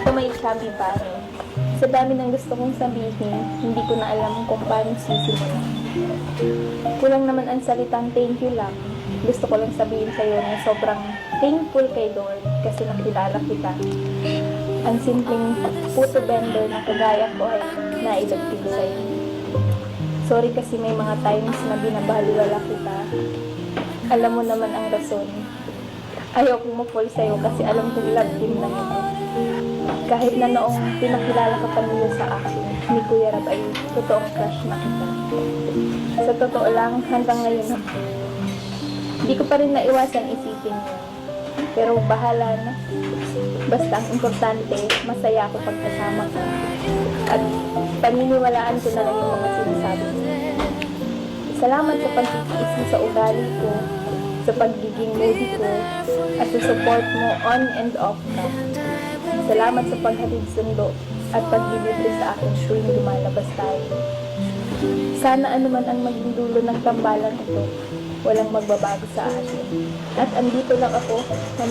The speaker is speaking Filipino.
Ito may chubby pare. Sa dami ng gusto kong sabihin, hindi ko na alam kung paano sisimulan. Kulang naman ang salitang thank you lang. Gusto ko lang sabihin sa'yo na sobrang thankful kay Lord kasi nakilala kita. Ang simpleng puto vendor na kagaya ko ay nailagtig sa'yo. Sorry kasi may mga times na binabaliwala kita. Alam mo naman ang rason. Ayaw kong ma-fall sa'yo kasi alam kong love team na ito. Kahit na noong pinakilala ka pa nila sa akin, ni Kuya Rab ay totoong crush na kita. Sa totoo lang, hanggang ngayon hindi ko pa rin naiwasan isipin yun. Pero bahala na. Basta ang importante, masaya ako pagkasama ko. At paniniwalaan ko na lang yung mga sinasabi mo. Salamat sa pagtitiis mo sa ugali ko, sa pagiging moody ko, at sa support mo on and off ka. Salamat sa paghatid sundo at paglilibre sa akin tuwing lumalabas tayo. Sana anuman ang maging dulo ng tambalan ito, walang magbabago sa atin. At andito lang ako